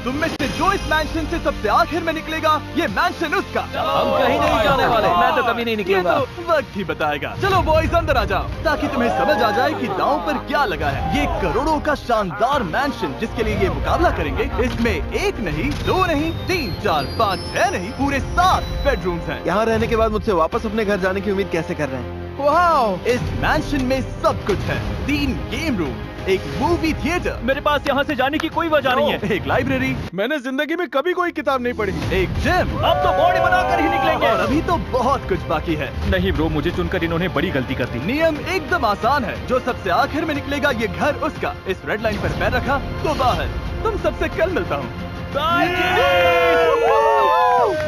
तुम में से जो इस मैंशन से सबसे आखिर में निकलेगा, ये मैंशन उसका। हम कहीं नहीं जाने वाले। मैं तो कभी नहीं निकलूंगा। ये तो वक्त ही बताएगा। चलो बॉयज अंदर आ जाओ, ताकि तुम्हें समझ आ जाए कि दांव पर क्या लगा है। ये करोड़ों का शानदार मैंशन जिसके लिए ये मुकाबला करेंगे, इसमें 1 नहीं, 2 नहीं, 3, 4, 5, 6 नहीं, पूरे 7 बेडरूम्स हैं। यहाँ रहने के बाद मुझसे वापस अपने घर जाने की उम्मीद कैसे कर रहे हैं? वाओ! इस मैंशन में सब कुछ है। 3 गेम रूम, एक मूवी थिएटर, मेरे पास यहाँ से जाने की कोई वजह नहीं है। एक लाइब्रेरी, मैंने जिंदगी में कभी कोई किताब नहीं पढ़ी। एक जिम, अब तो बॉडी बनाकर ही निकलेंगे। और अभी तो बहुत कुछ बाकी है। नहीं ब्रो, मुझे चुनकर इन्होंने बड़ी गलती कर दी। नियम एकदम आसान है, जो सबसे आखिर में निकलेगा ये घर उसका। इस रेड लाइन पर पैर रखा तो बाहर। तुम सबसे कल मिलता हूँ।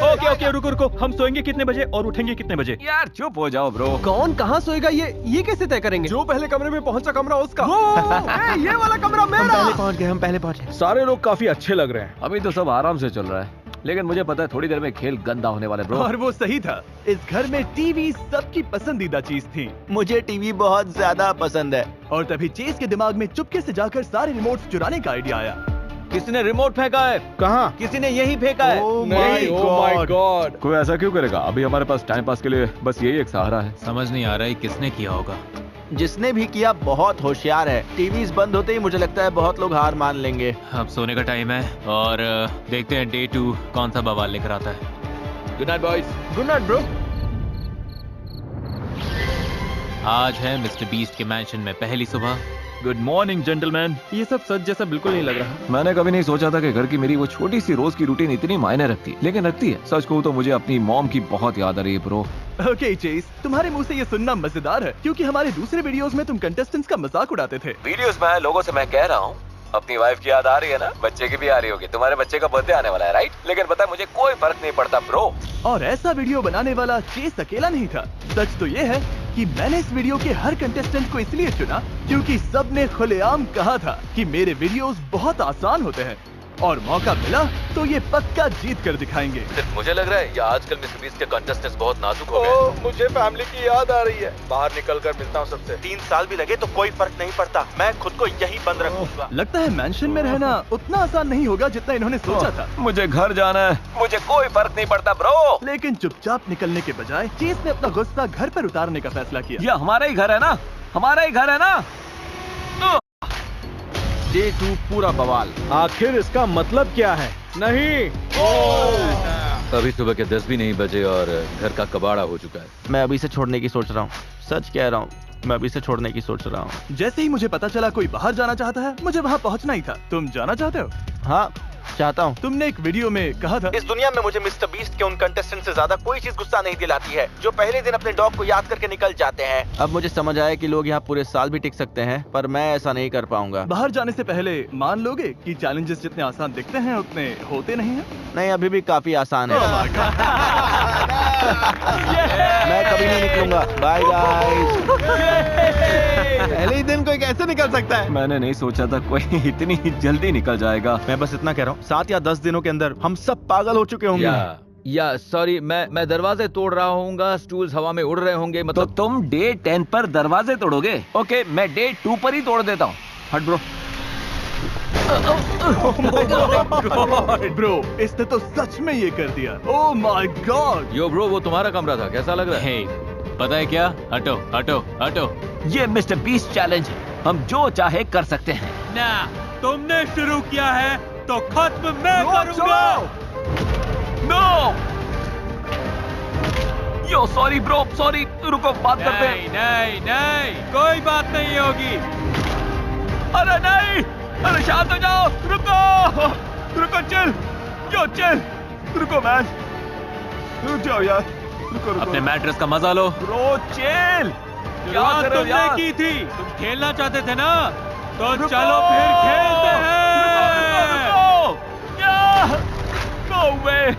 ओके ओके, रुको रुको, हम सोएंगे कितने बजे और उठेंगे कितने बजे? यार चुप हो जाओ ब्रो। कौन कहाँ सोएगा ये कैसे तय करेंगे? जो पहले कमरे में पहुंचा कमरा उसका। ये वाला कमरा मेरा। हम पहले पहुंच गए। सारे लोग काफी अच्छे लग रहे हैं। अभी तो सब आराम से चल रहा है, लेकिन मुझे पता है थोड़ी देर में खेल गंदा होने वाला है ब्रो। और वो सही था। इस घर में टीवी सबकी पसंदीदा चीज थी। मुझे टीवी बहुत ज्यादा पसंद है। और तभी चेस के दिमाग में चुपके से जाकर सारे रिमोट्स चुराने का आइडिया आया। किसने रिमोट फेंका है? कहाँ? किसी ने यही फेंका है। Oh my God! कोई ऐसा क्यों करेगा? अभी हमारे पास टाइम पास के लिए बस यही एक सहारा है। समझ नहीं आ रहा है किसने किया होगा। जिसने भी किया बहुत होशियार है। टीवीज बंद होते ही मुझे लगता है बहुत लोग हार मान लेंगे। अब सोने का टाइम है और देखते हैं डे 2 कौन सा बवाल लेकर आता है। Good night boys. Good night bro. आज है मिस्टर बीस्ट के मैंशन में पहली सुबह। Good morning gentleman. ये सब सच जैसा बिल्कुल नहीं लग रहा। मैंने कभी नहीं सोचा था कि घर की मेरी वो छोटी सी रोज की रूटीन इतनी मायने रखती है, लेकिन रखती है। सच कहूँ तो मुझे अपनी मॉम की बहुत याद आ रही है ब्रो। ओके चेस, तुम्हारे मुंह से ये सुनना मजेदार है, क्योंकि हमारे दूसरे वीडियोस में तुम कंटेस्टेंट्स का मजाक उड़ाते थे। वीडियोस में लोगों से मैं कह रहा हूँ, अपनी वाइफ की याद आ रही है ना, बच्चे की भी आ रही होगी। तुम्हारे बच्चे का बर्थडे आने वाला है राइट? लेकिन पता है मुझे कोई फर्क नहीं पड़ता ब्रो। और ऐसा वीडियो बनाने वाला चेस अकेला नहीं था। सच तो ये है कि मैंने इस वीडियो के हर कंटेस्टेंट को इसलिए चुना क्योंकि सबने खुलेआम कहा था कि मेरे वीडियोस बहुत आसान होते हैं, और मौका मिला तो ये पक्का जीत कर दिखाएंगे। मुझे लग रहा है ये आजकल मिस्टर बीस्ट के कंटेस्टेंट्स बहुत नाजुक हो गए। मुझे फैमिली की याद आ रही है। बाहर निकलकर मिलता हूँ सबसे। 3 साल भी लगे तो कोई फर्क नहीं पड़ता। मैं खुद को यही बंद रखूंगा। लगता है मैंशन में रहना उतना आसान नहीं होगा जितना इन्होंने सोचा था। मुझे घर जाना है, मुझे कोई फर्क नहीं पड़ता ब्रो। लेकिन चुपचाप निकलने के बजाय चेस ने अपना गुस्सा घर पर उतारने का फैसला किया। ये हमारा ही घर है ना, हमारा ही घर है ना। डे 2 पूरा बवाल। आखिर इसका मतलब क्या है? नहीं, अभी सुबह के 10 भी नहीं बजे और घर का कबाड़ा हो चुका है। मैं अभी से छोड़ने की सोच रहा हूँ। सच कह रहा हूँ, मैं अभी से छोड़ने की सोच रहा हूँ। जैसे ही मुझे पता चला कोई बाहर जाना चाहता है, मुझे वहाँ पहुँचना ही था। तुम जाना चाहते हो? हाँ चाहता हूँ। तुमने एक वीडियो में कहा था, इस दुनिया में मुझे मिस्टर बीस्ट के उन कंटेस्टेंट से ज्यादा कोई चीज गुस्सा नहीं दिलाती है जो पहले दिन अपने डॉग को याद करके निकल जाते हैं। अब मुझे समझ आया कि लोग यहाँ पूरे साल भी टिक सकते हैं, पर मैं ऐसा नहीं कर पाऊंगा। बाहर जाने से पहले मान लोगे कि चैलेंजेस जितने आसान दिखते हैं उतने होते नहीं हैं? नहीं, अभी भी काफी आसान है। मैं कभी नहीं निकलूंगा। Bye guys. पहले ही दिन कोई कैसे निकल सकता है? मैंने नहीं सोचा था कोई इतनी जल्दी निकल जाएगा। मैं बस इतना कह रहा हूँ, 7 या 10 दिनों के अंदर हम सब पागल हो चुके होंगे। या सॉरी, मैं दरवाजे तोड़ रहा हूँगा, स्टूल्स हवा में उड़ रहे होंगे। तो मतलब तुम डे 10 पर दरवाजे तोड़ोगे? ओके, मैं डे 2 पर ही तोड़ देता हूँ। हट ब्रो। ब्रो, इसने तो सच में ये कर दिया। Oh my God. Yo bro, वो तुम्हारा कमरा था, कैसा लग रहा है? हे, पता है क्या? हटो हटो हटो। ये मिस्टर बीस्ट चैलेंज है, हम जो चाहे कर सकते हैं। ना, तुमने शुरू किया है तो खत्म मैं करूंगा। नो, यो सॉरी ब्रो, सॉरी। रुको, बात करते हैं। नहीं नहीं, कोई बात नहीं होगी। अरे नहीं, अरे शांत हो जाओ। रुको रुको, चिल, यो चिल, रुको मैन, रुक जाओ यार। रुको अपने मैट्रेस का मजा लो। Bro chill. क्या कर रहे हो तुमने यार? की थी, तुम खेलना चाहते थे ना, तो चलो फिर खेलते हैं। नो वे।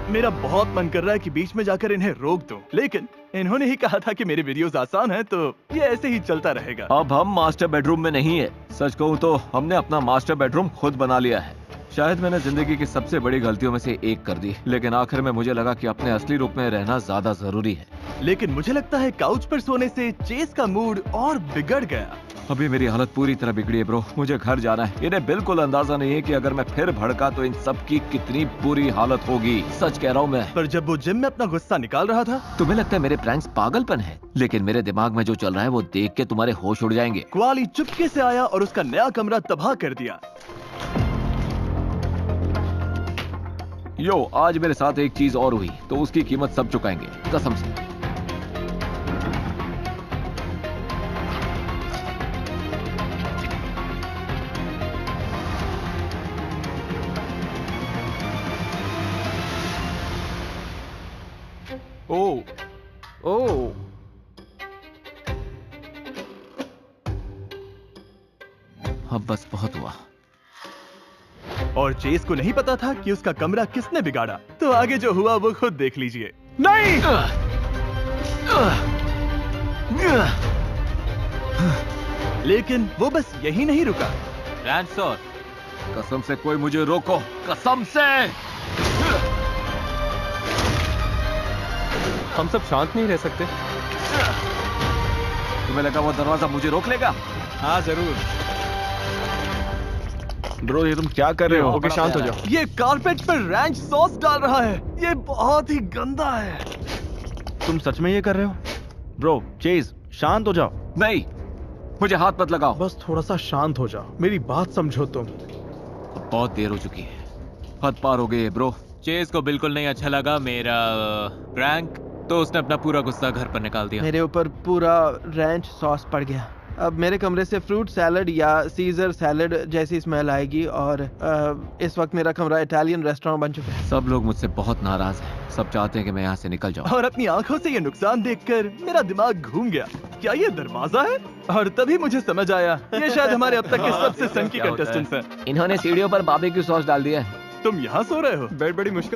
मेरा बहुत मन कर रहा है कि बीच में जाकर इन्हें रोक दूं, लेकिन इन्होंने ही कहा था कि मेरे वीडियोस आसान हैं, तो ये ऐसे ही चलता रहेगा। अब हम मास्टर बेडरूम में नहीं है। सच कहूँ तो हमने अपना मास्टर बेडरूम खुद बना लिया है। शायद मैंने जिंदगी की सबसे बड़ी गलतियों में से एक कर दी, लेकिन आखिर में मुझे लगा कि अपने असली रूप में रहना ज्यादा जरूरी है। लेकिन मुझे लगता है काउच पर सोने से चेस का मूड और बिगड़ गया। अभी मेरी हालत पूरी तरह बिगड़ी है ब्रो। मुझे घर जाना है। इन्हें बिल्कुल अंदाजा नहीं है कि अगर मैं फिर भड़का तो इन सब की कितनी बुरी हालत होगी। सच कह रहा हूँ मैं। पर जब वो जिम में अपना गुस्सा निकाल रहा था, तुम्हें लगता है मेरे प्रैंक्स पागलपन है, लेकिन मेरे दिमाग में जो चल रहा है वो देख के तुम्हारे होश उड़ जाएंगे। क्वाली चुपके से आया और उसका नया कमरा तबाह कर दिया। यो, आज मेरे साथ एक चीज और हुई तो उसकी कीमत सब चुकाएंगे, कसम से। ओह, अब बस बहुत हुआ। और चेस को नहीं पता था कि उसका कमरा किसने बिगाड़ा। तो आगे जो हुआ वो खुद देख लीजिए। नहीं। लेकिन वो बस यही नहीं रुका। रैंसर, कसम से कोई मुझे रोको, कसम से। हम सब शांत नहीं रह सकते। तुम्हें लगा वो दरवाजा मुझे रोक लेगा? हाँ जरूर। ब्रो, ये तुम क्या कर रहे हो? ओके, शांत हो जाओ। ये कारपेट पर रैंच सॉस डाल रहा है। ये बहुत ही गंदा है। तुम सच में ये कर रहे हो? ब्रो, चेज, शांत हो जाओ। नहीं, मुझे हाथ मत लगाओ। बस थोड़ा सा शांत हो जाओ, मेरी बात समझो तुम। बहुत देर हो चुकी है, हद पार हो गई है ब्रो। चेज को बिल्कुल नहीं अच्छा लगा मेरा प्रैंक, तो उसने अपना पूरा गुस्सा घर पर निकाल दिया। मेरे ऊपर पूरा रैंच सॉस पड़ गया। अब मेरे कमरे से फ्रूट सैलड या सीजर सैलड जैसी स्मेल आएगी और इस वक्त मेरा कमरा इटालियन रेस्टोरेंट बन चुका है। सब लोग मुझसे बहुत नाराज हैं। सब चाहते हैं कि मैं यहाँ से निकल जाऊँ। और अपनी आंखों से ये नुकसान देखकर मेरा दिमाग घूम गया। क्या ये दरवाजा है? और तभी मुझे समझ आया, ये शायद हमारे अब तक के सबसे सनकी कंटेस्टेंट्स हैं। इन्होंने सीढ़ियों पर बारबेक्यू सॉस डाल दिया है। तुम यहाँ सो रहे हो? बेड बड़ी मुश्किल